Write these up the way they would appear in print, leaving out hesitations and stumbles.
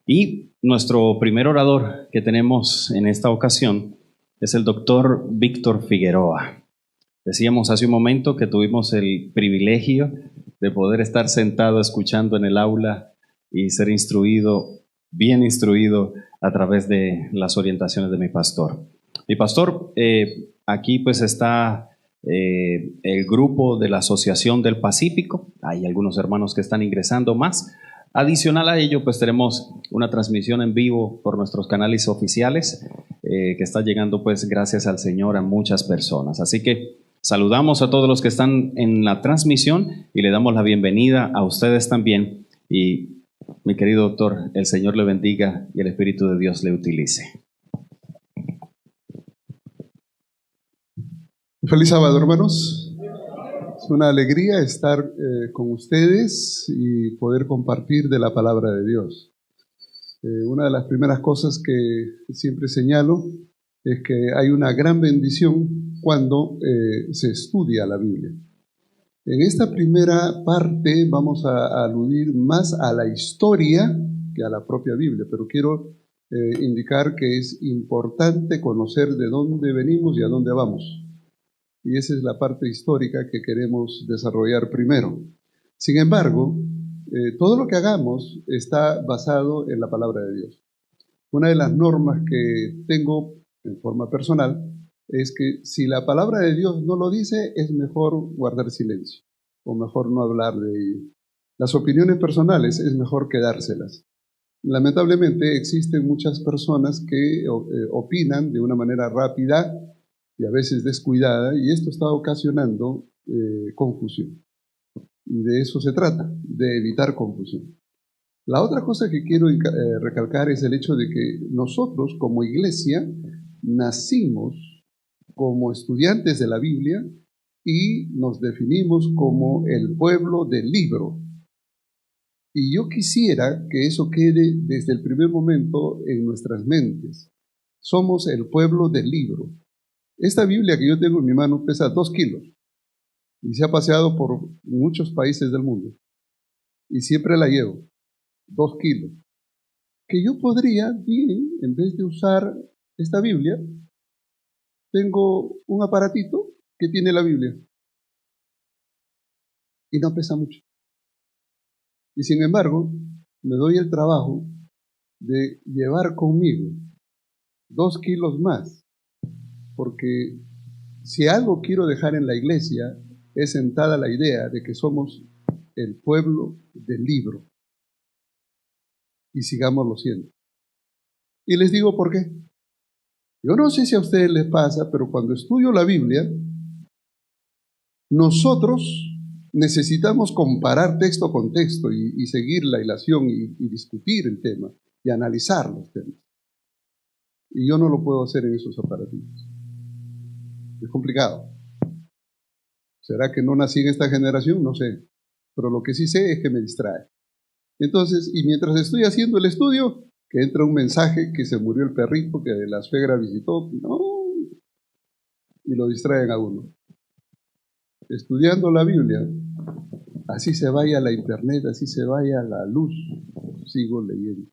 Y nuestro primer orador que tenemos en esta ocasión es el doctor Víctor Figueroa. Decíamos hace un momento que tuvimos el privilegio de poder estar sentado escuchando en el aula y ser instruido, bien instruido a través de las orientaciones de mi pastor. Mi pastor, aquí pues está el grupo de la Asociación del Pacífico. Hay algunos hermanos que están ingresando más. Adicional a ello, pues tenemos una transmisión en vivo por nuestros canales oficiales que está llegando, pues gracias al Señor, a muchas personas. Así que saludamos a todos los que están en la transmisión y le damos la bienvenida a ustedes también. Y mi querido doctor, el Señor le bendiga y el Espíritu de Dios le utilice. Feliz sábado, hermanos. Es una alegría estar con ustedes y poder compartir de la palabra de Dios. Una de las primeras cosas que siempre señalo es que hay una gran bendición cuando se estudia la Biblia. En esta primera parte vamos a aludir más a la historia que a la propia Biblia, pero quiero indicar que es importante conocer de dónde venimos y a dónde vamos. Y esa es la parte histórica que queremos desarrollar primero. Sin embargo, todo lo que hagamos está basado en la palabra de Dios. Una de las normas que tengo en forma personal es que si la palabra de Dios no lo dice, es mejor guardar silencio o mejor no hablar de ello. Las opiniones personales es mejor quedárselas. Lamentablemente existen muchas personas que opinan de una manera rápida y a veces descuidada, y esto está ocasionando confusión. Y de eso se trata, de evitar confusión. La otra cosa que quiero recalcar es el hecho de que nosotros como iglesia nacimos como estudiantes de la Biblia y nos definimos como el pueblo del libro. Y yo quisiera que eso quede desde el primer momento en nuestras mentes. Somos el pueblo del libro. Esta Biblia que yo tengo en mi mano pesa 2 kilos y se ha paseado por muchos países del mundo y siempre la llevo, 2 kilos. Que yo podría, bien, en vez de usar esta Biblia, tengo un aparatito que tiene la Biblia y no pesa mucho. Y sin embargo, me doy el trabajo de llevar conmigo 2 kilos más, porque si algo quiero dejar en la iglesia es sentada la idea de que somos el pueblo del libro y sigámoslo siendo. Y les digo por qué. Yo no sé si a ustedes les pasa, pero cuando estudio la Biblia, nosotros necesitamos comparar texto con texto y seguir la hilación y discutir el tema y analizar los temas. Y yo no lo puedo hacer en esos aparatitos. Es complicado. ¿Será que no nací en esta generación? No sé. Pero lo que sí sé es que me distrae. Entonces, y mientras estoy haciendo el estudio, que entra un mensaje que se murió el perrito que la suegra visitó, no, y lo distraen a uno. Estudiando la Biblia, así se vaya a la internet, así se vaya a la luz, sigo leyendo.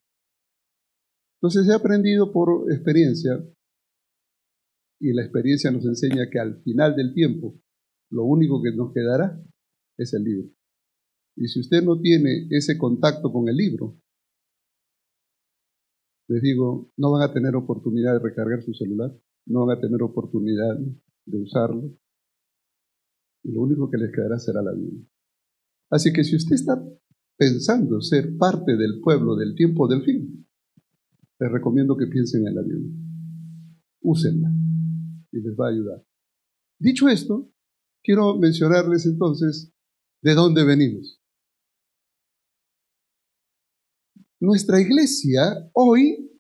Entonces he aprendido por experiencia, y la experiencia nos enseña que al final del tiempo, lo único que nos quedará es el libro. Y si usted no tiene ese contacto con el libro, les digo, no van a tener oportunidad de recargar su celular, no van a tener oportunidad de usarlo, y lo único que les quedará será la Biblia. Así que si usted está pensando ser parte del pueblo del tiempo del fin, les recomiendo que piensen en la Biblia. Úsenla y les va a ayudar. Dicho esto, quiero mencionarles entonces de dónde venimos. Nuestra iglesia hoy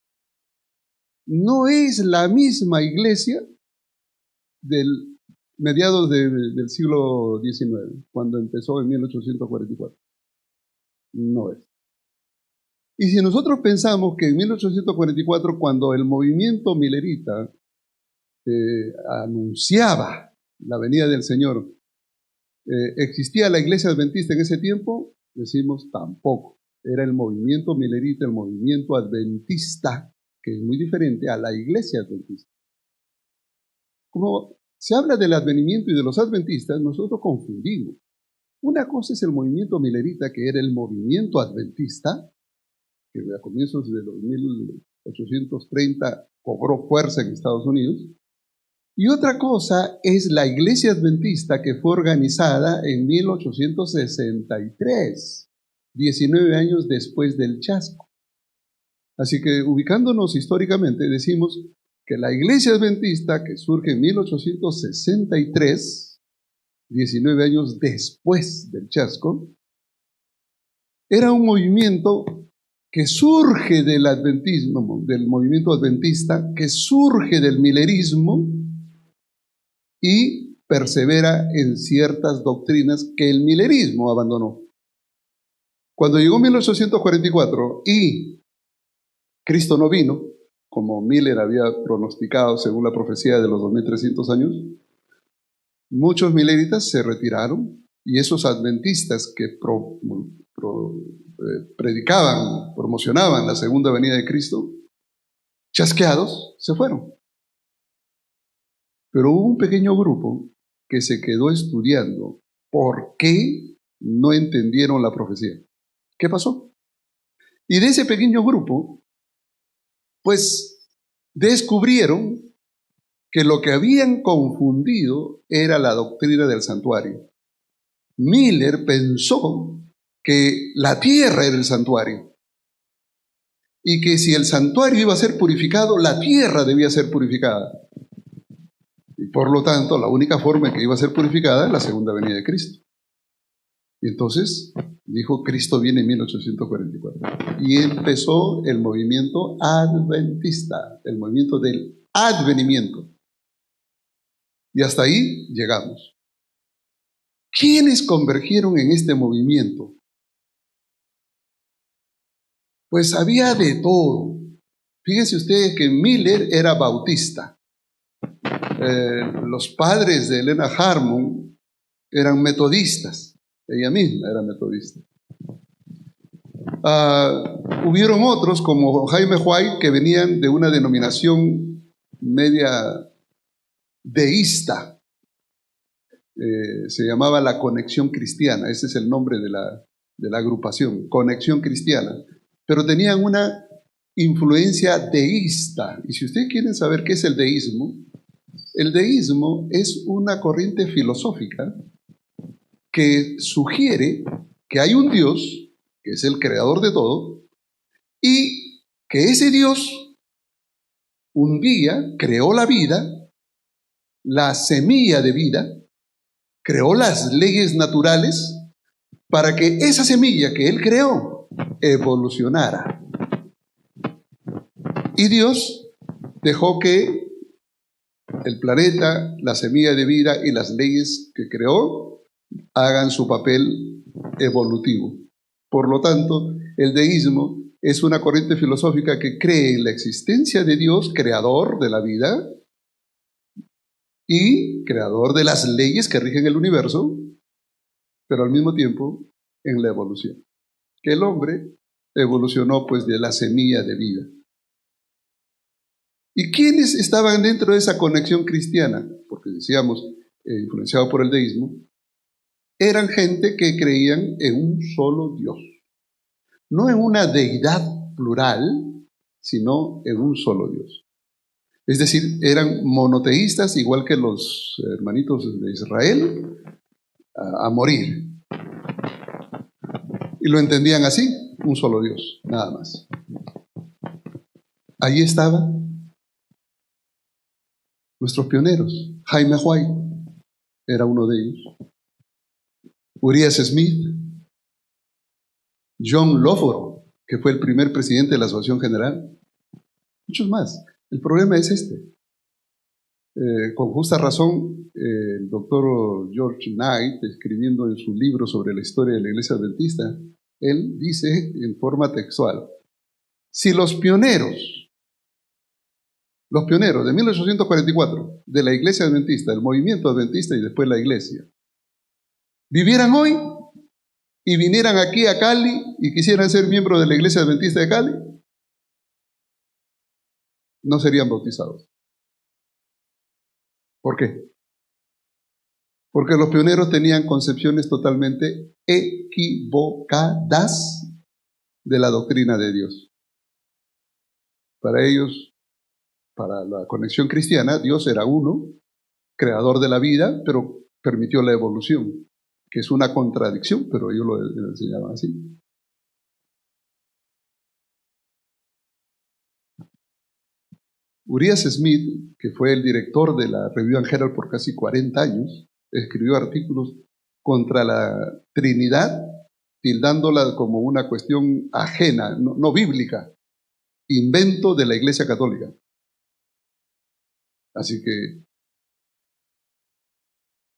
no es la misma iglesia del mediados del siglo XIX, cuando empezó en 1844. No es. Y si nosotros pensamos que en 1844, cuando el movimiento milerita anunciaba la venida del Señor, ¿existía la iglesia adventista en ese tiempo? Decimos tampoco. Era el movimiento milerita, el movimiento adventista, que es muy diferente a la iglesia adventista. Como se habla del advenimiento y de los adventistas, nosotros confundimos. Una cosa es el movimiento milerita, que era el movimiento adventista, que a comienzos de los 1830 cobró fuerza en Estados Unidos. Y otra cosa es la iglesia adventista, que fue organizada en 1863, 19 años después del chasco. Así que ubicándonos históricamente, decimos que la iglesia adventista, que surge en 1863, 19 años después del chasco, era un movimiento que surge del adventismo, del movimiento adventista, que surge del milerismo y persevera en ciertas doctrinas que el milerismo abandonó. Cuando llegó 1844 y Cristo no vino, como Miller había pronosticado según la profecía de los 2300 años, muchos mileritas se retiraron y esos adventistas que predicaban, promocionaban la segunda venida de Cristo, chasqueados, se fueron. Pero hubo un pequeño grupo que se quedó estudiando por qué no entendieron la profecía. ¿Qué pasó? Y de ese pequeño grupo, pues descubrieron que lo que habían confundido era la doctrina del santuario. Miller pensó que la tierra era el santuario y que si el santuario iba a ser purificado, la tierra debía ser purificada. Y por lo tanto, la única forma en que iba a ser purificada es la segunda venida de Cristo. Y entonces dijo, Cristo viene en 1844. Y empezó el movimiento adventista, el movimiento del advenimiento. Y hasta ahí llegamos. ¿Quiénes convergieron en este movimiento? Pues había de todo. Fíjense ustedes que Miller era bautista. Los padres de Elena Harmon eran metodistas. Ella misma era metodista. Hubieron otros como Jaime White que venían de una denominación media deísta. Se llamaba la Conexión Cristiana. Ese es el nombre de la agrupación, Conexión Cristiana. Pero tenían una influencia deísta. Y si ustedes quieren saber qué es el deísmo es una corriente filosófica que sugiere que hay un Dios, que es el creador de todo, y que ese Dios un día creó la vida, la semilla de vida, creó las leyes naturales para que esa semilla que Él creó evolucionara. Y Dios dejó que el planeta, la semilla de vida y las leyes que creó hagan su papel evolutivo. Por lo tanto, el deísmo es una corriente filosófica que cree en la existencia de Dios, creador de la vida y creador de las leyes que rigen el universo, pero al mismo tiempo en la evolución. Que el hombre evolucionó pues de la semilla de vida. ¿Y quiénes estaban dentro de esa conexión cristiana? Porque decíamos, influenciado por el deísmo, eran gente que creían en un solo Dios. No en una deidad plural, sino en un solo Dios. Es decir, eran monoteístas, igual que los hermanitos de Israel, a morir. Y lo entendían así, un solo Dios, nada más. Allí estaban nuestros pioneros. Jaime White era uno de ellos. Urias Smith, John Lawford, que fue el primer presidente de la Asociación General, muchos más. El problema es este. Con justa razón, el doctor George Knight, escribiendo en su libro sobre la historia de la Iglesia Adventista, él dice en forma textual, si los pioneros de 1844, de la Iglesia Adventista, del movimiento adventista y después la Iglesia, vivieran hoy, y vinieran aquí a Cali y quisieran ser miembros de la Iglesia Adventista de Cali, no serían bautizados. ¿Por qué? Porque los pioneros tenían concepciones totalmente equivocadas de la doctrina de Dios. Para ellos, para la conexión cristiana, Dios era uno, creador de la vida, pero permitió la evolución, que es una contradicción, pero ellos lo enseñaban así. Urias Smith, que fue el director de la Review and Herald por casi 40 años, escribió artículos contra la Trinidad, tildándola como una cuestión ajena, no bíblica, invento de la Iglesia Católica. Así que,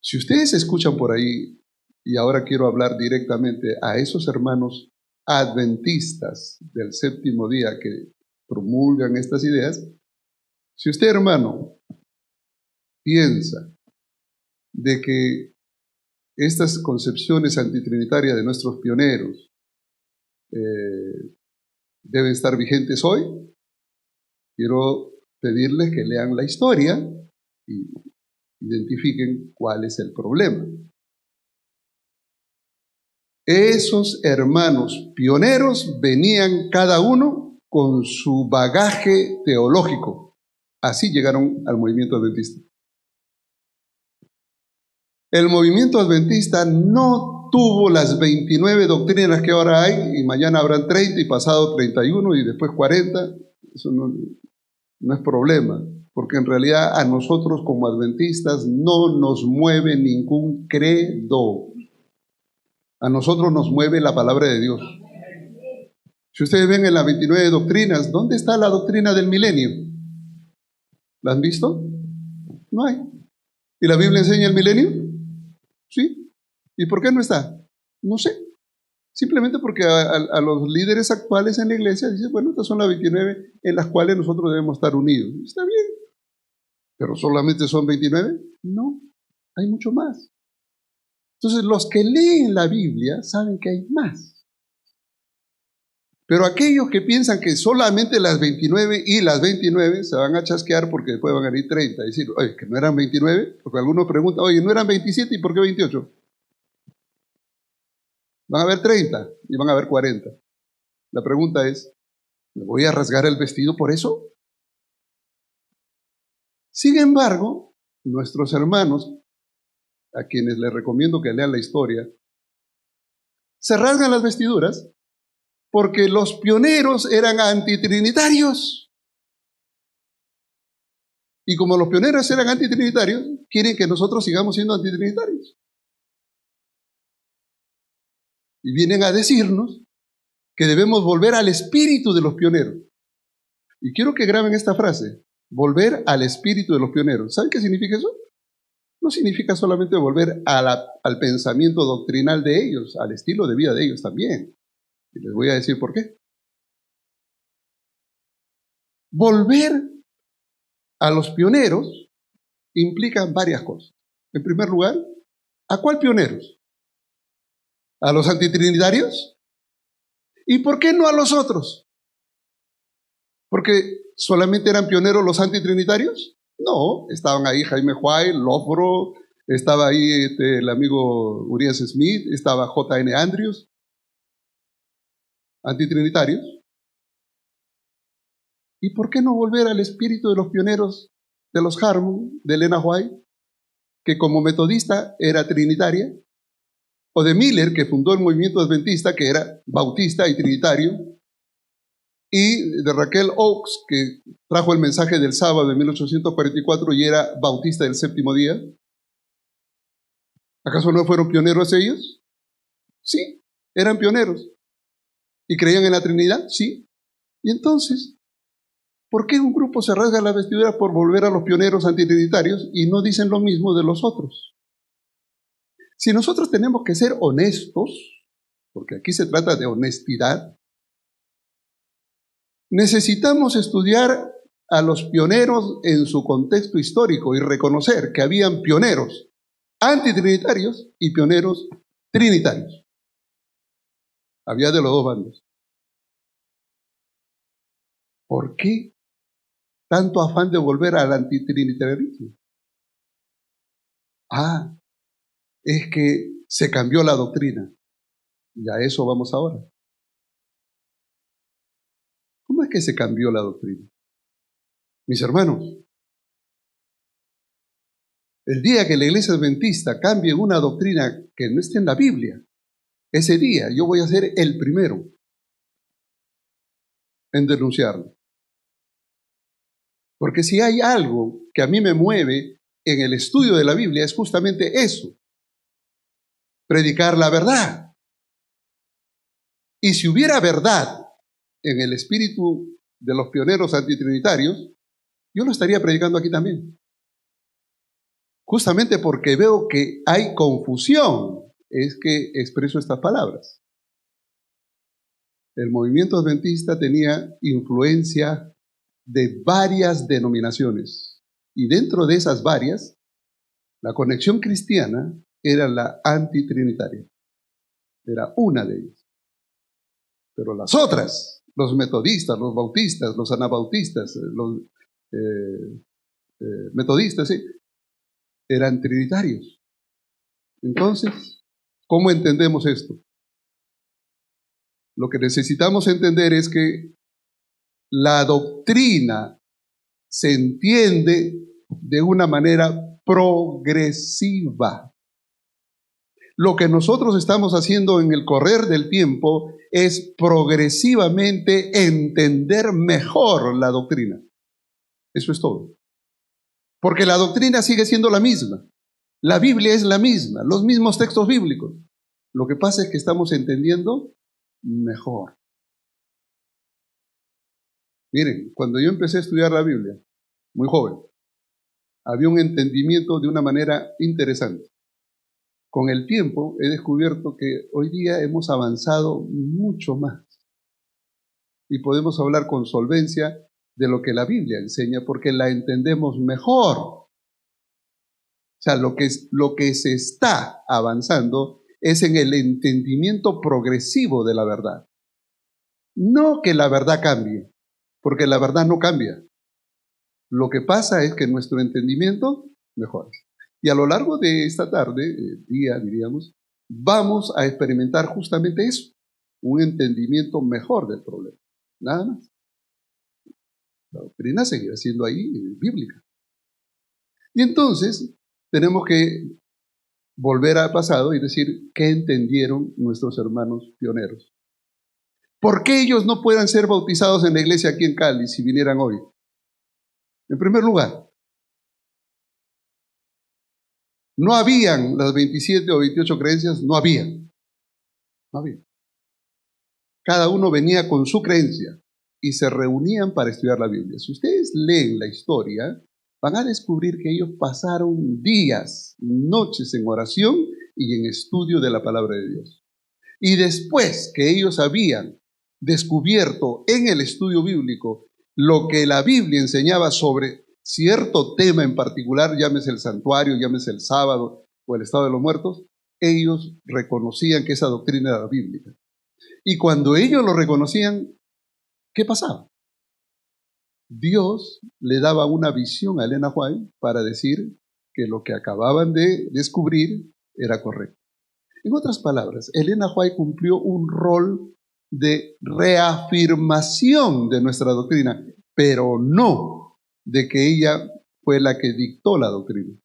si ustedes escuchan por ahí, y ahora quiero hablar directamente a esos hermanos adventistas del séptimo día que promulgan estas ideas, si usted, hermano, piensa de que estas concepciones antitrinitarias de nuestros pioneros deben estar vigentes hoy, quiero pedirles que lean la historia y identifiquen cuál es el problema. Esos hermanos pioneros venían cada uno con su bagaje teológico. Así llegaron al movimiento adventista. El movimiento adventista no tuvo las 29 doctrinas que ahora hay, y mañana habrán 30 y pasado 31 y después 40. Eso no es problema, porque en realidad a nosotros como adventistas no nos mueve ningún credo. A nosotros nos mueve la palabra de Dios. Si ustedes ven en las 29 doctrinas, ¿dónde está la doctrina del milenio? ¿La han visto? No hay. ¿Y la Biblia enseña el milenio? Sí. ¿Y por qué no está? No sé. Simplemente porque a los líderes actuales en la iglesia dicen, bueno, estas son las 29 en las cuales nosotros debemos estar unidos. Está bien. ¿Pero solamente son 29? No, hay mucho más. Entonces, los que leen la Biblia saben que hay más. Pero aquellos que piensan que solamente las 29 y las 29 se van a chasquear porque después van a ir 30 y decir, oye, que no eran 29, porque algunos preguntan, oye, ¿no eran 27 y por qué 28? Van a haber 30 y van a haber 40. La pregunta es, ¿me voy a rasgar el vestido por eso? Sin embargo, nuestros hermanos, a quienes les recomiendo que lean la historia, se rasgan las vestiduras porque los pioneros eran antitrinitarios. Y como los pioneros eran antitrinitarios, quieren que nosotros sigamos siendo antitrinitarios. Y vienen a decirnos que debemos volver al espíritu de los pioneros. Y quiero que graben esta frase, volver al espíritu de los pioneros. ¿Saben qué significa eso? No significa solamente volver al pensamiento doctrinal de ellos, al estilo de vida de ellos también. Y les voy a decir por qué. Volver a los pioneros implica varias cosas. En primer lugar, ¿a cuál pioneros? ¿A los antitrinitarios? ¿Y por qué no a los otros? ¿Porque solamente eran pioneros los antitrinitarios? No, estaban ahí Jaime White, Lofgro, estaba ahí el amigo Urias Smith, estaba J.N. Andrews, antitrinitarios. ¿Y por qué no volver al espíritu de los pioneros de los Harmon, de Elena White, que como metodista era trinitaria? O de Miller, que fundó el movimiento adventista, que era bautista y trinitario, y de Raquel Oakes, que trajo el mensaje del sábado de 1844 y era bautista del séptimo día. ¿Acaso no fueron pioneros ellos? Sí, eran pioneros. ¿Y creían en la Trinidad? Sí. Y entonces, ¿por qué un grupo se rasga la vestidura por volver a los pioneros antitrinitarios y no dicen lo mismo de los otros? Si nosotros tenemos que ser honestos, porque aquí se trata de honestidad, necesitamos estudiar a los pioneros en su contexto histórico y reconocer que habían pioneros antitrinitarios y pioneros trinitarios. Había de los dos bandos. ¿Por qué tanto afán de volver al antitrinitarismo? Es que se cambió la doctrina. Y a eso vamos ahora. ¿Cómo es que se cambió la doctrina? Mis hermanos, el día que la iglesia adventista cambie una doctrina que no esté en la Biblia, ese día yo voy a ser el primero en denunciarlo. Porque si hay algo que a mí me mueve en el estudio de la Biblia es justamente eso, predicar la verdad. Y si hubiera verdad en el espíritu de los pioneros antitrinitarios, yo lo estaría predicando aquí también. Justamente porque veo que hay confusión, es que expreso estas palabras. El movimiento adventista tenía influencia de varias denominaciones, y dentro de esas varias, la Conexión Cristiana era la antitrinitaria. Era una de ellas. Pero las otras, los metodistas, los bautistas, los anabautistas, los metodistas, ¿sí?, eran trinitarios. Entonces, ¿cómo entendemos esto? Lo que necesitamos entender es que la doctrina se entiende de una manera progresiva. Lo que nosotros estamos haciendo en el correr del tiempo es progresivamente entender mejor la doctrina. Eso es todo. Porque la doctrina sigue siendo la misma. La Biblia es la misma, los mismos textos bíblicos. Lo que pasa es que estamos entendiendo mejor. Miren, cuando yo empecé a estudiar la Biblia, muy joven, había un entendimiento de una manera interesante. Con el tiempo he descubierto que hoy día hemos avanzado mucho más y podemos hablar con solvencia de lo que la Biblia enseña porque la entendemos mejor. O sea, lo que se está avanzando es en el entendimiento progresivo de la verdad. No que la verdad cambie, porque la verdad no cambia. Lo que pasa es que nuestro entendimiento mejora. Y a lo largo de esta tarde, día diríamos, vamos a experimentar justamente eso, un entendimiento mejor del problema. Nada más. La doctrina seguirá siendo ahí bíblica. Y entonces tenemos que volver al pasado y decir qué entendieron nuestros hermanos pioneros. ¿Por qué ellos no puedan ser bautizados en la iglesia aquí en Cali si vinieran hoy? En primer lugar, no habían las 27 o 28 creencias, no habían. Cada uno venía con su creencia y se reunían para estudiar la Biblia. Si ustedes leen la historia, van a descubrir que ellos pasaron días, noches en oración y en estudio de la palabra de Dios. Y después que ellos habían descubierto en el estudio bíblico lo que la Biblia enseñaba sobre cierto tema en particular, llámese el santuario, llámese el sábado o el estado de los muertos, ellos reconocían que esa doctrina era bíblica. Y cuando ellos lo reconocían, ¿qué pasaba? Dios le daba una visión a Elena White para decir que lo que acababan de descubrir era correcto. En otras palabras, Elena White cumplió un rol de reafirmación de nuestra doctrina, pero no de que ella fue la que dictó la doctrina.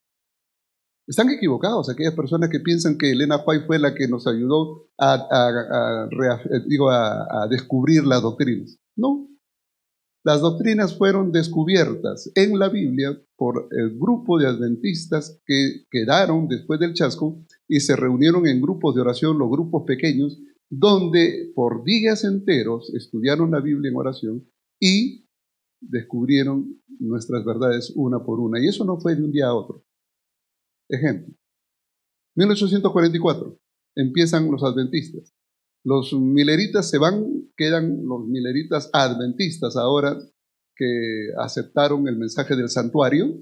Están equivocados aquellas personas que piensan que Elena White fue la que nos ayudó a descubrir las doctrinas. No. Las doctrinas fueron descubiertas en la Biblia por el grupo de adventistas que quedaron después del chasco y se reunieron en grupos de oración, los grupos pequeños, donde por días enteros estudiaron la Biblia en oración y descubrieron nuestras verdades una por una. Y eso no fue de un día a otro. Ejemplo, 1844, empiezan los adventistas. Los mileritas se van, quedan los mileritas adventistas ahora que aceptaron el mensaje del santuario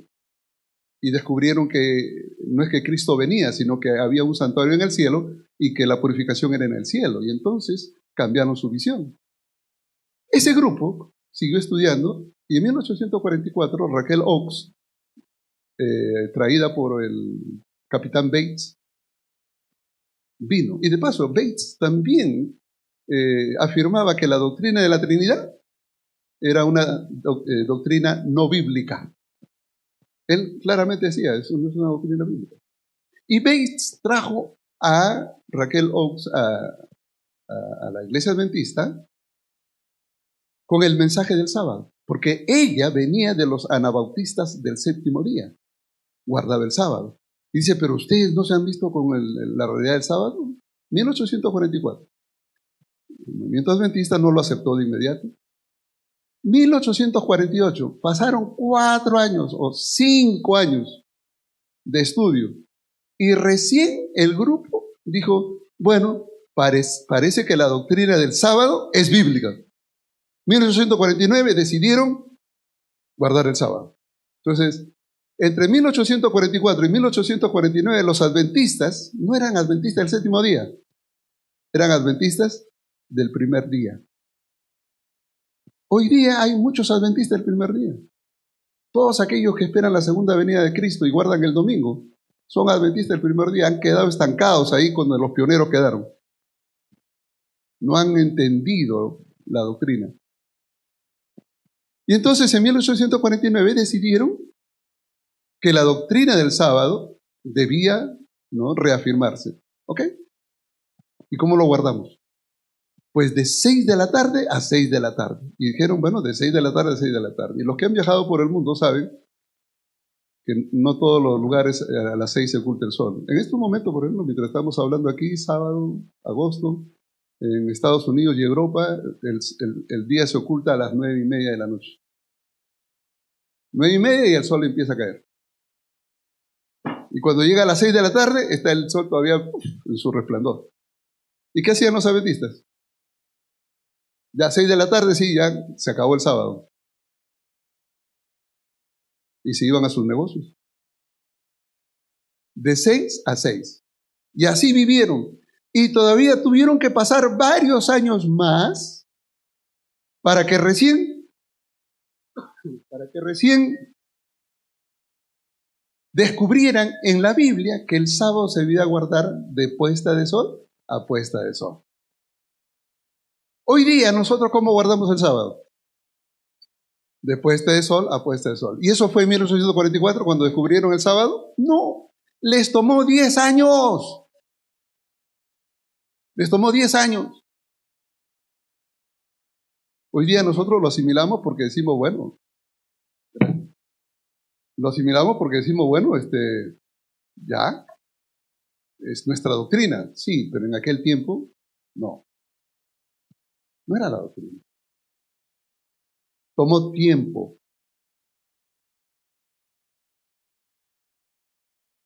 y descubrieron que no es que Cristo venía, sino que había un santuario en el cielo y que la purificación era en el cielo. Y entonces cambiaron su visión. Ese grupo siguió estudiando y en 1844 Raquel Oakes, traída por el capitán Bates, vino. Y de paso, Bates también afirmaba que la doctrina de la Trinidad era una doctrina no bíblica. Él claramente decía, eso no es una doctrina bíblica. Y Bates trajo a Raquel Oakes a la iglesia adventista con el mensaje del sábado, porque ella venía de los anabautistas del séptimo día, guardaba el sábado. Y dice, pero ustedes no se han visto con la realidad del sábado. 1844. El movimiento adventista no lo aceptó de inmediato. 1848, pasaron 4 años o 5 años de estudio y recién el grupo dijo, bueno, parece que la doctrina del sábado es bíblica. 1849 decidieron guardar el sábado. Entonces, entre 1844 y 1849 los adventistas no eran adventistas del séptimo día, eran adventistas del primer día. Hoy día hay muchos adventistas del primer día. Todos aquellos que esperan la segunda venida de Cristo y guardan el domingo son adventistas del primer día, han quedado estancados ahí cuando los pioneros quedaron. No han entendido la doctrina. Y entonces en 1849 decidieron que la doctrina del sábado debía, ¿no?, reafirmarse. ¿Ok? ¿Y cómo lo guardamos? Pues de 6 de la tarde a 6 de la tarde. Y dijeron, bueno, de 6 de la tarde a 6 de la tarde. Y los que han viajado por el mundo saben que no todos los lugares a las 6 se oculta el sol. En este momento, por ejemplo, mientras estamos hablando aquí, sábado, agosto, en Estados Unidos y Europa, el día se oculta a las 9:30 de la noche. 9:30 y el sol empieza a caer. Y cuando llega a las 6 de la tarde, está el sol todavía en su resplandor. ¿Y qué hacían los adventistas? Ya 6 de la tarde, sí, ya se acabó el sábado. Y se iban a sus negocios. De 6 a 6. Y así vivieron. Y todavía tuvieron que pasar varios años más para que recién descubrieran en la Biblia que el sábado se debía guardar de puesta de sol a puesta de sol. Hoy día nosotros, ¿cómo guardamos el sábado? De puesta de sol a puesta de sol. ¿Y eso fue en 1844 cuando descubrieron el sábado? No, les tomó 10 años. Les tomó 10 años. Hoy día nosotros lo asimilamos porque decimos, bueno, ya, es nuestra doctrina. Sí, pero en aquel tiempo, no era la doctrina. Tomó tiempo.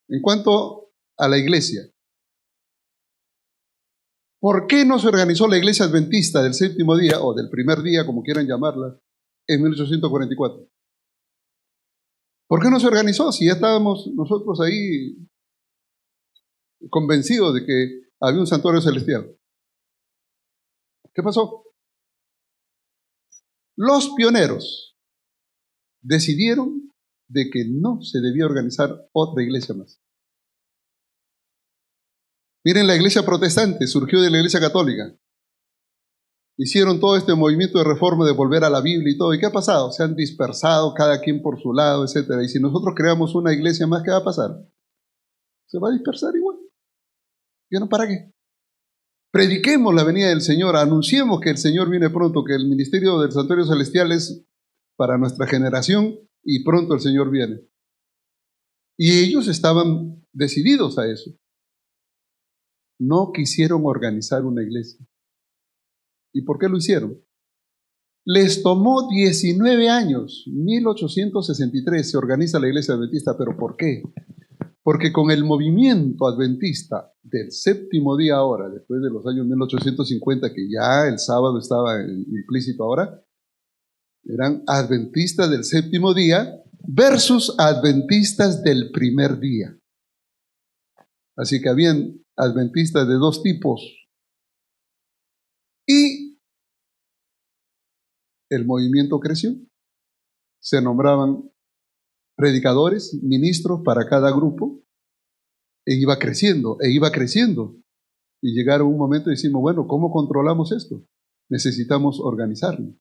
En cuanto a la iglesia, ¿por qué no se organizó la iglesia adventista del séptimo día, o del primer día, como quieran llamarla, en 1844? ¿Por qué no se organizó si ya estábamos nosotros ahí convencidos de que había un santuario celestial? ¿Qué pasó? Los pioneros decidieron de que no se debía organizar otra iglesia más. Miren, la iglesia protestante surgió de la iglesia católica. Hicieron todo este movimiento de reforma, de volver a la Biblia y todo. ¿Y qué ha pasado? Se han dispersado cada quien por su lado, etc. Y si nosotros creamos una iglesia más, ¿qué va a pasar? Se va a dispersar igual. ¿Ya no para qué? Prediquemos la venida del Señor, anunciemos que el Señor viene pronto, que el ministerio del santuario celestial es para nuestra generación y pronto el Señor viene. Y ellos estaban decididos a eso. No quisieron organizar una iglesia. ¿Y por qué lo hicieron? Les tomó 19 años, 1863 se organiza la iglesia adventista, ¿pero por qué? Porque con el movimiento adventista del séptimo día ahora, después de los años 1850, que ya el sábado estaba implícito ahora, eran adventistas del séptimo día versus adventistas del primer día. Así que habían adventistas de dos tipos. Y el movimiento creció. Se nombraban predicadores, ministros para cada grupo, e iba creciendo, e iba creciendo. Y llegaron un momento y decimos, bueno, ¿cómo controlamos esto? Necesitamos organizarlo.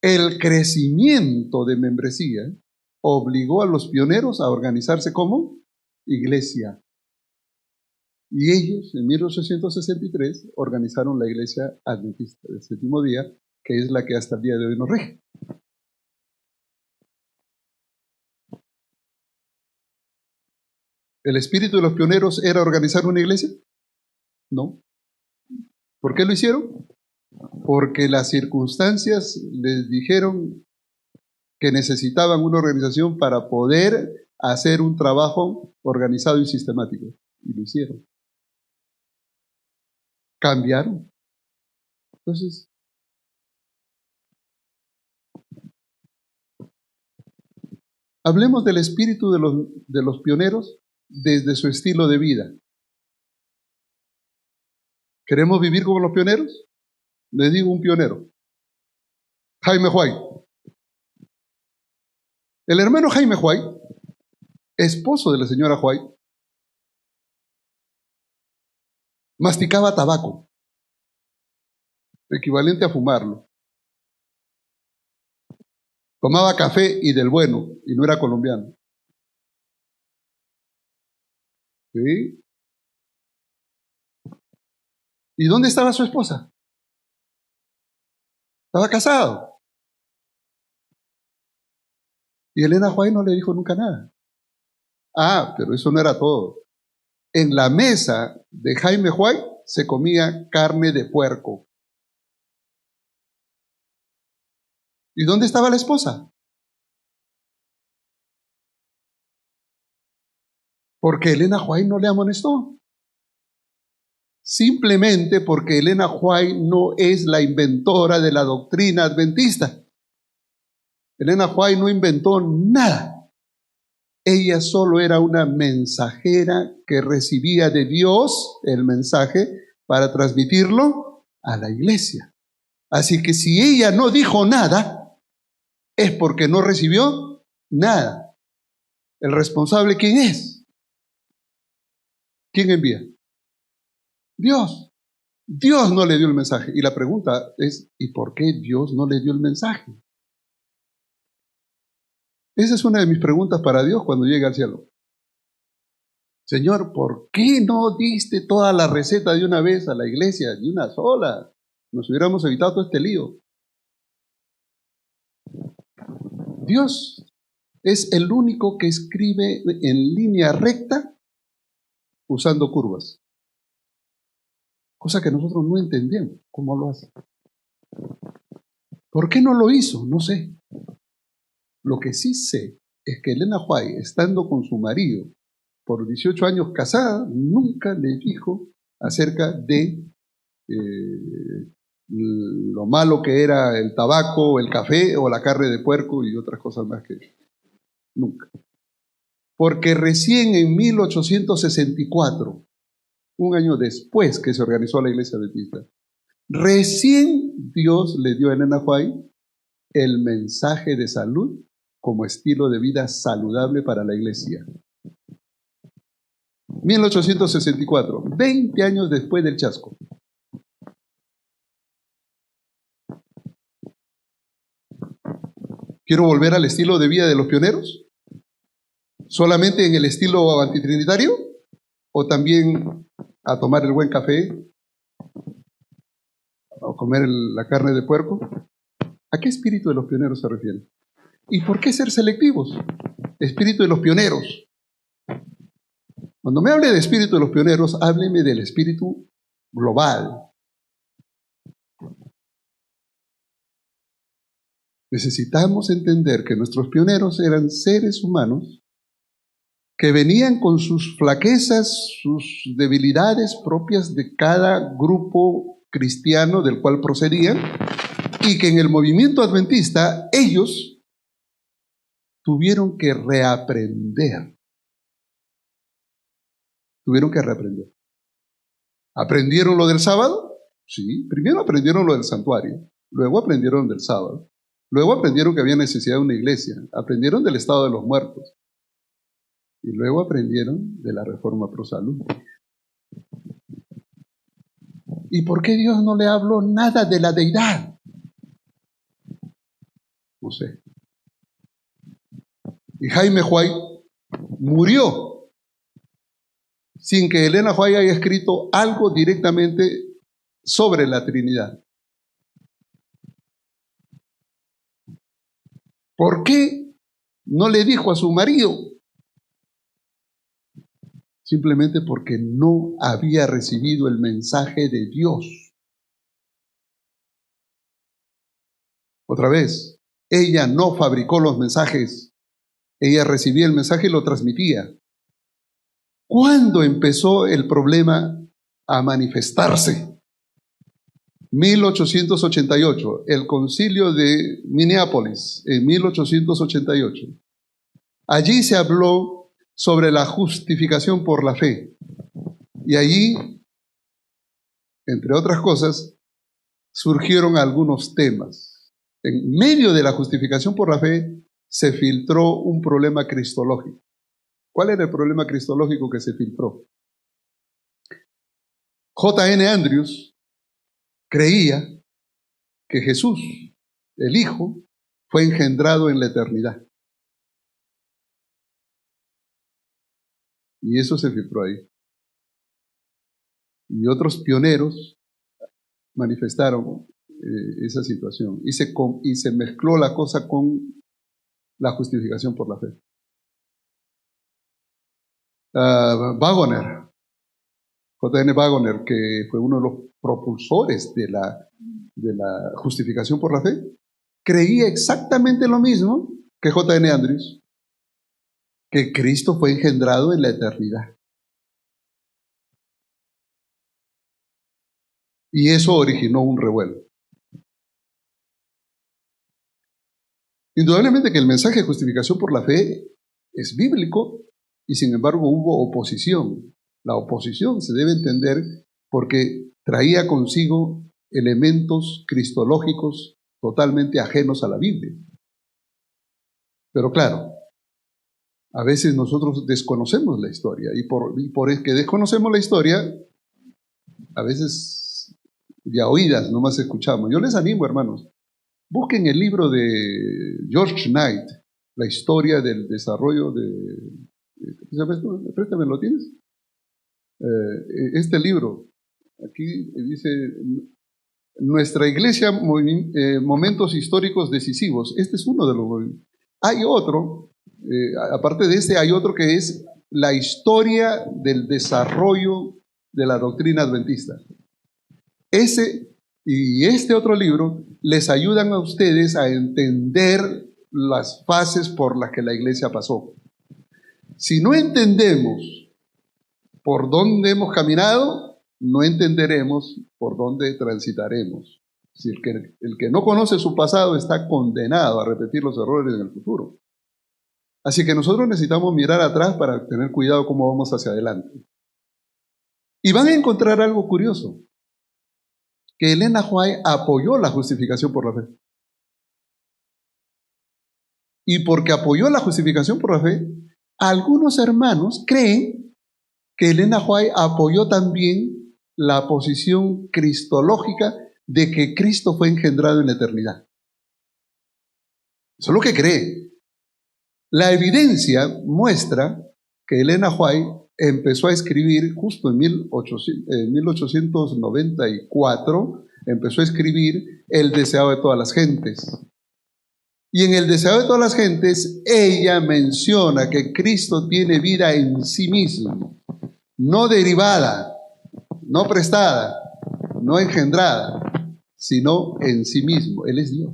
El crecimiento de membresía obligó a los pioneros a organizarse como iglesia. Y ellos, en 1863, organizaron la Iglesia Adventista del Séptimo Día, que es la que hasta el día de hoy nos rige. ¿El espíritu de los pioneros era organizar una iglesia? No. ¿Por qué lo hicieron? Porque las circunstancias les dijeron que necesitaban una organización para poder hacer un trabajo organizado y sistemático. Y lo hicieron. Cambiaron. Entonces, hablemos del espíritu de los pioneros desde su estilo de vida. ¿Queremos vivir como los pioneros? Les digo un pionero. Jaime Huay. El hermano Jaime Huay, esposo de la señora Huay, masticaba tabaco, equivalente a fumarlo. Tomaba café y del bueno, y no era colombiano. ¿Sí? ¿Y dónde estaba su esposa? Estaba casado. Y Elena Huay no le dijo nunca nada. Ah, pero eso no era todo. En la mesa de Jaime Huay se comía carne de puerco. ¿Y dónde estaba la esposa? Porque Elena Huay no le amonestó. Simplemente porque Elena Huay no es la inventora de la doctrina adventista. Elena Huay no inventó nada. Ella solo era una mensajera que recibía de Dios el mensaje para transmitirlo a la iglesia. Así que si ella no dijo nada, es porque no recibió nada. ¿El responsable quién es? ¿Quién envía? Dios. Dios no le dio el mensaje. Y la pregunta es, ¿y por qué Dios no le dio el mensaje? Esa es una de mis preguntas para Dios cuando llegue al cielo. Señor, ¿por qué no diste toda la receta de una vez a la iglesia, de una sola? Nos hubiéramos evitado todo este lío. Dios es el único que escribe en línea recta usando curvas. Cosa que nosotros no entendemos cómo lo hace. ¿Por qué no lo hizo? No sé. Lo que sí sé es que Elena Huay, estando con su marido por 18 años casada, nunca le dijo acerca de lo malo que era el tabaco, el café o la carne de puerco y otras cosas más que nunca. Porque recién en 1864, un año después que se organizó la Iglesia Adventista, recién Dios le dio a Elena Huay el mensaje de salud como estilo de vida saludable para la iglesia. 1864, 20 años después del chasco. ¿Quiero volver al estilo de vida de los pioneros? ¿Solamente en el estilo antitrinitario? ¿O también a tomar el buen café? ¿O comer la carne de puerco? ¿A qué espíritu de los pioneros se refiere? ¿Y por qué ser selectivos? Espíritu de los pioneros. Cuando me hable de espíritu de los pioneros, hábleme del espíritu global. Necesitamos entender que nuestros pioneros eran seres humanos que venían con sus flaquezas, sus debilidades propias de cada grupo cristiano del cual procedían, y que en el movimiento adventista ellos tuvieron que reaprender. ¿Aprendieron lo del sábado? Sí, primero aprendieron lo del santuario. luego aprendieron del sábado, luego aprendieron que había necesidad de una iglesia, aprendieron del estado de los muertos y luego aprendieron de la reforma pro salud. ¿Y por qué Dios no le habló nada de la deidad? No sé. Y Jaime White murió sin que Elena White haya escrito algo directamente sobre la Trinidad. ¿Por qué no le dijo a su marido? Simplemente porque no había recibido el mensaje de Dios. Otra vez, ella no fabricó los mensajes, ella recibía el mensaje y lo transmitía. ¿Cuándo empezó el problema a manifestarse? 1888, el concilio de Minneapolis, en 1888. Allí se habló sobre la justificación por la fe. Y allí, entre otras cosas, surgieron algunos temas. En medio de la justificación por la fe, se filtró un problema cristológico. ¿Cuál era el problema cristológico que se filtró? J.N. Andrews creía que Jesús, el Hijo, fue engendrado en la eternidad. Y eso se filtró ahí. Y otros pioneros manifestaron esa situación. Y se mezcló la cosa con la justificación por la fe. Waggoner, J.N. Waggoner, que fue uno de los propulsores de la justificación por la fe, creía exactamente lo mismo que J.N. Andrews, que Cristo fue engendrado en la eternidad. Y eso originó un revuelo. Indudablemente que el mensaje de justificación por la fe es bíblico y sin embargo hubo oposición. La oposición se debe entender porque traía consigo elementos cristológicos totalmente ajenos a la Biblia. Pero claro, a veces nosotros desconocemos la historia y por el que desconocemos la historia, a veces de a oídas nomás escuchamos. Yo les animo, hermanos, busquen el libro de George Knight, la historia del desarrollo de... ¿Qué se llama esto? Préstame, ¿lo tienes? Este libro, aquí dice, nuestra iglesia, momentos históricos decisivos. Este es uno de los momentos. Hay otro, aparte de este, hay otro que es la historia del desarrollo de la doctrina adventista. Ese y este otro libro les ayudan a ustedes a entender las fases por las que la iglesia pasó. Si no entendemos por dónde hemos caminado, no entenderemos por dónde transitaremos. Si el que no conoce su pasado está condenado a repetir los errores en el futuro. Así que nosotros necesitamos mirar atrás para tener cuidado cómo vamos hacia adelante. Y van a encontrar algo curioso, que Elena White apoyó la justificación por la fe. Y porque apoyó la justificación por la fe, algunos hermanos creen que Elena White apoyó también la posición cristológica de que Cristo fue engendrado en la eternidad. Eso es lo que cree. La evidencia muestra que Elena White empezó a escribir justo en 1894, empezó a escribir El deseado de todas las gentes. Y en El deseado de todas las gentes, ella menciona que Cristo tiene vida en sí mismo, no derivada, no prestada, no engendrada, sino en sí mismo. Él es Dios.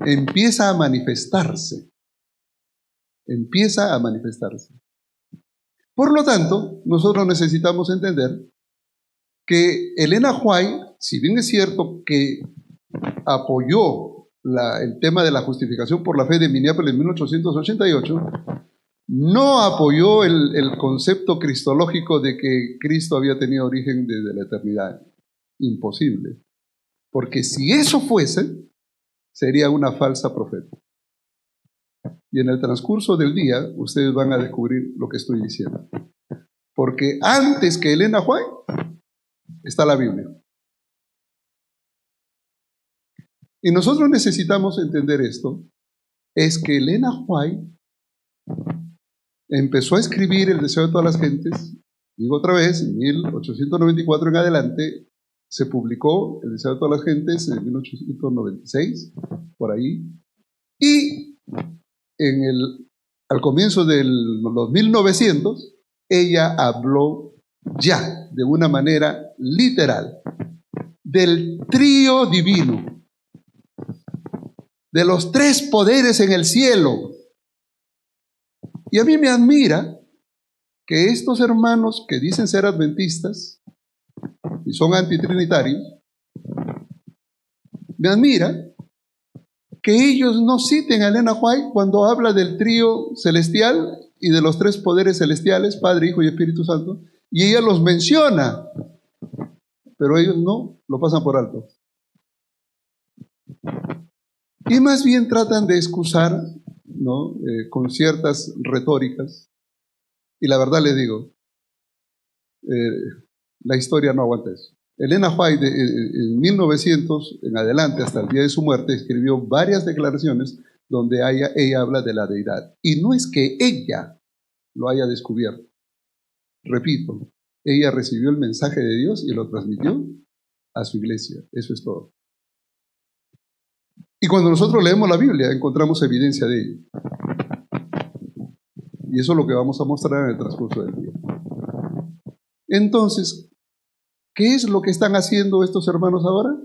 Empieza a manifestarse. Empieza a manifestarse. Por lo tanto, nosotros necesitamos entender que Elena White, si bien es cierto que apoyó el tema de la justificación por la fe de Minneapolis en 1888, no apoyó el concepto cristológico de que Cristo había tenido origen desde la eternidad. Imposible. Porque si eso fuese, sería una falsa profeta. Y en el transcurso del día, ustedes van a descubrir lo que estoy diciendo. Porque antes que Elena White, está la Biblia. Y nosotros necesitamos entender esto, es que Elena White empezó a escribir El deseo de todas las gentes, digo otra vez, en 1894 en adelante, se publicó El deseo de todas las gentes en 1896, por ahí, y al comienzo de los 1900, ella habló ya de una manera literal del trío divino, de los tres poderes en el cielo. Y a mí me admira que estos hermanos que dicen ser adventistas y son antitrinitarios, me admira que ellos no citen a Elena White cuando habla del trío celestial y de los tres poderes celestiales, Padre, Hijo y Espíritu Santo, y ella los menciona, pero ellos no, lo pasan por alto. Y más bien tratan de excusar, ¿no? Con ciertas retóricas. Y la verdad les digo, la historia no aguanta eso. Elena White, en 1900 en adelante, hasta el día de su muerte, escribió varias declaraciones donde ella habla de la deidad. Y no es que ella lo haya descubierto. Repito, ella recibió el mensaje de Dios y lo transmitió a su iglesia. Eso es todo. Y cuando nosotros leemos la Biblia, encontramos evidencia de ello. Y eso es lo que vamos a mostrar en el transcurso del día. Entonces, ¿qué es lo que están haciendo estos hermanos ahora?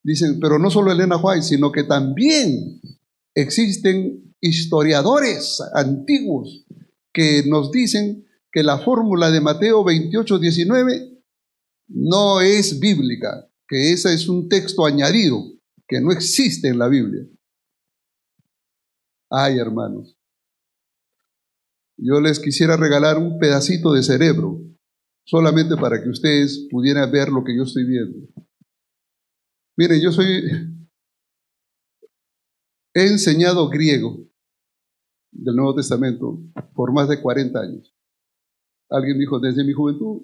Dicen, pero no solo Elena White, sino que también existen historiadores antiguos que nos dicen que la fórmula de Mateo 28:19 no es bíblica, que ese es un texto añadido, que no existe en la Biblia. Ay, hermanos, yo les quisiera regalar un pedacito de cerebro, solamente para que ustedes pudieran ver lo que yo estoy viendo. Miren, he enseñado griego del Nuevo Testamento por más de 40 años. Alguien dijo, desde mi juventud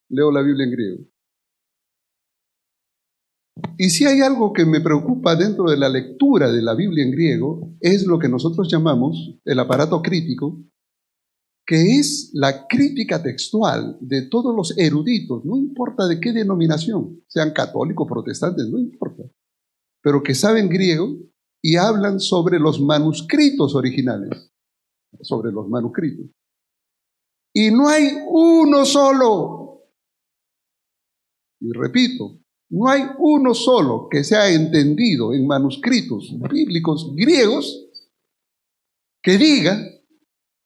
leo la Biblia en griego. Y si hay algo que me preocupa dentro de la lectura de la Biblia en griego, es lo que nosotros llamamos el aparato crítico, que es la crítica textual de todos los eruditos, no importa de qué denominación, sean católicos, protestantes, no importa, pero que saben griego y hablan sobre los manuscritos originales, sobre los manuscritos. Y no hay uno solo, y repito, no hay uno solo que sea entendido en manuscritos bíblicos griegos que diga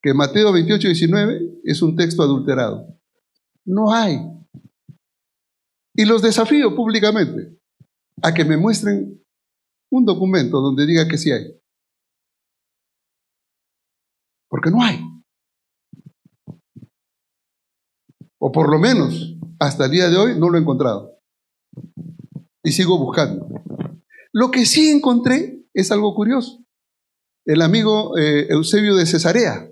que Mateo 28:19 es un texto adulterado. No hay. Y los desafío públicamente a que me muestren un documento donde diga que sí hay. Porque no hay. O por lo menos, hasta el día de hoy no lo he encontrado. Y sigo buscando. Lo que sí encontré es algo curioso. El amigo Eusebio de Cesarea,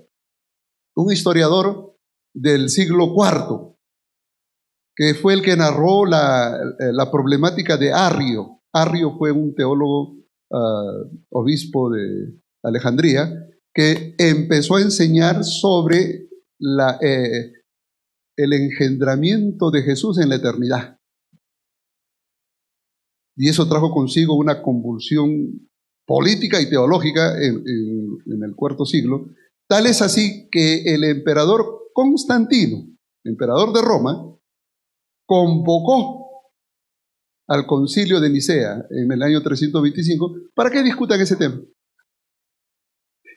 un historiador del siglo IV, que fue el que narró la problemática de Arrio. Arrio fue un teólogo, obispo de Alejandría, que empezó a enseñar sobre el engendramiento de Jesús en la eternidad. Y eso trajo consigo una convulsión política y teológica en el IV siglo. Tal es así que el emperador Constantino, emperador de Roma, convocó al concilio de Nicea en el año 325 para que discutan ese tema.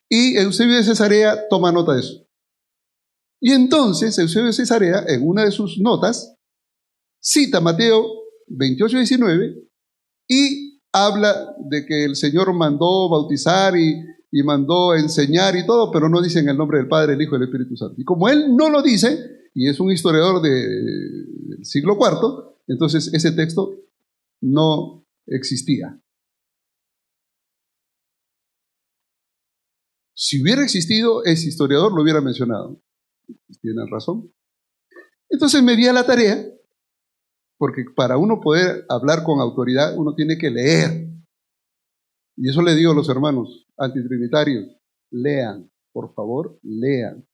Y Eusebio de Cesarea toma nota de eso. Y entonces Eusebio de Cesarea, en una de sus notas, cita Mateo 28:19 y habla de que el Señor mandó bautizar y mandó enseñar y todo, pero no dicen el nombre del Padre, el Hijo y el Espíritu Santo. Y como él no lo dice, y es un historiador del siglo IV, Entonces ese texto no existía. Si hubiera existido, ese historiador lo hubiera mencionado. Tienen razón. Entonces me di a la tarea, porque para uno poder hablar con autoridad, uno tiene que leer. Y eso le digo a los hermanos antitrinitarios, lean, por favor, lean.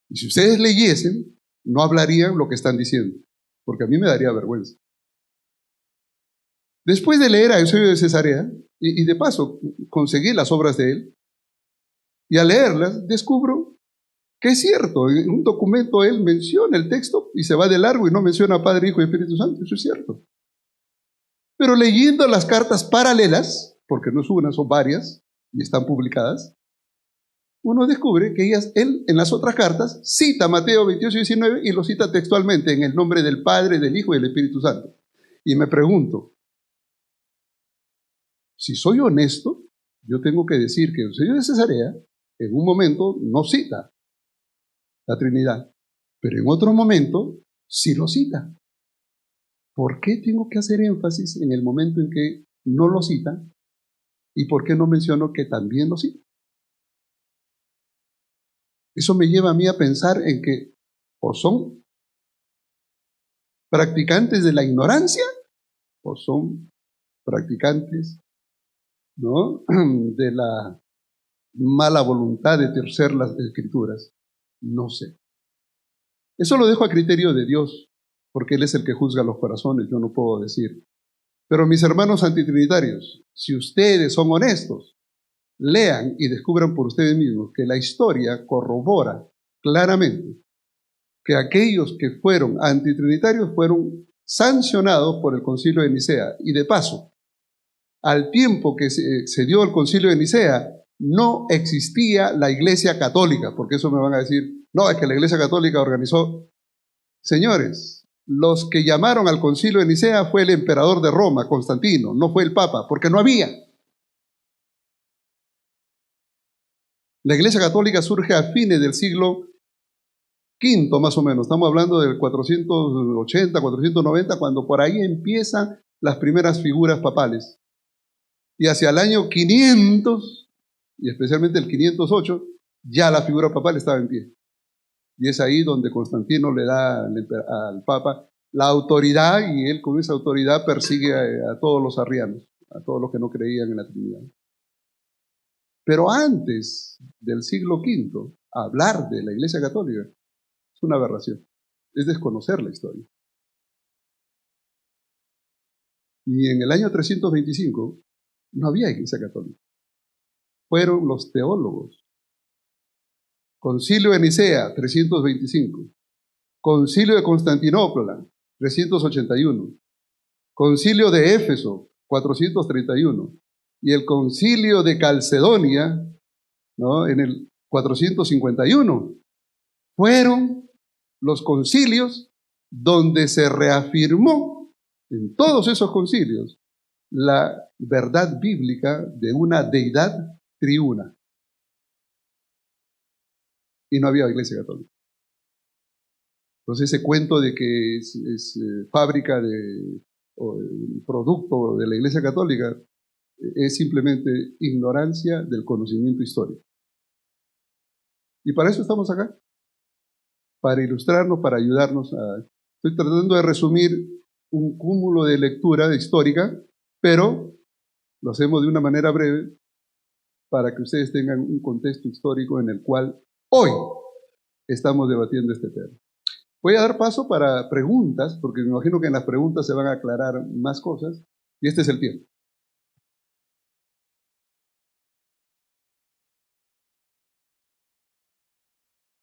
Y si ustedes leyesen, no hablarían lo que están diciendo, porque a mí me daría vergüenza. Después de leer a Eusebio de Cesarea, y de paso conseguí las obras de él, y al leerlas descubro que es cierto. En un documento él menciona el texto y se va de largo y no menciona Padre, Hijo y Espíritu Santo. Eso es cierto. Pero leyendo las cartas paralelas, porque no es una, son varias y están publicadas, uno descubre que él en las otras cartas cita Mateo 28 y 19 y lo cita textualmente en el nombre del Padre, del Hijo y del Espíritu Santo. Y me pregunto, si soy honesto, yo tengo que decir que Eusebio de Cesarea en un momento no cita la Trinidad, pero en otro momento sí lo cita. ¿Por qué tengo que hacer énfasis en el momento en que no lo cita? ¿Y por qué no menciono que también lo cita? Eso me lleva a mí a pensar en que o son practicantes de la ignorancia o son practicantes, ¿no?, de la mala voluntad de torcer las escrituras. No sé. Eso lo dejo a criterio de Dios, porque Él es el que juzga los corazones, yo no puedo decir. Pero mis hermanos antitrinitarios, si ustedes son honestos, lean y descubran por ustedes mismos que la historia corrobora claramente que aquellos que fueron antitrinitarios fueron sancionados por el Concilio de Nicea. Y de paso, al tiempo que se dio el Concilio de Nicea, no existía la Iglesia Católica, porque eso me van a decir, no, es que la Iglesia Católica organizó. Señores, los que llamaron al Concilio de Nicea fue el emperador de Roma, Constantino, no fue el Papa, porque no había. La Iglesia Católica surge a fines del siglo V, más o menos. Estamos hablando del 480, 490, cuando por ahí empiezan las primeras figuras papales. Y hacia el año 500, y especialmente el 508, ya la figura papal estaba en pie. Y es ahí donde Constantino le da al Papa la autoridad, y él con esa autoridad persigue a todos los arrianos, a todos los que no creían en la Trinidad. Pero antes del siglo V, hablar de la Iglesia Católica es una aberración, es desconocer la historia. Y en el año 325 no había Iglesia Católica. Fueron los teólogos. Concilio de Nicea, 325. Concilio de Constantinopla, 381. Concilio de Éfeso, 431. Y el Concilio de Calcedonia, ¿no?, en el 451. Fueron los concilios donde se reafirmó en todos esos concilios la verdad bíblica de una deidad triuna. Y no había Iglesia Católica. Entonces ese cuento de que es fábrica o producto de la Iglesia Católica es simplemente ignorancia del conocimiento histórico. Y para eso estamos acá, para ilustrarnos, para ayudarnos a... Estoy tratando de resumir un cúmulo de lectura histórica, pero lo hacemos de una manera breve para que ustedes tengan un contexto histórico en el cual hoy estamos debatiendo este tema. Voy a dar paso para preguntas, porque me imagino que en las preguntas se van a aclarar más cosas, y este es el tiempo.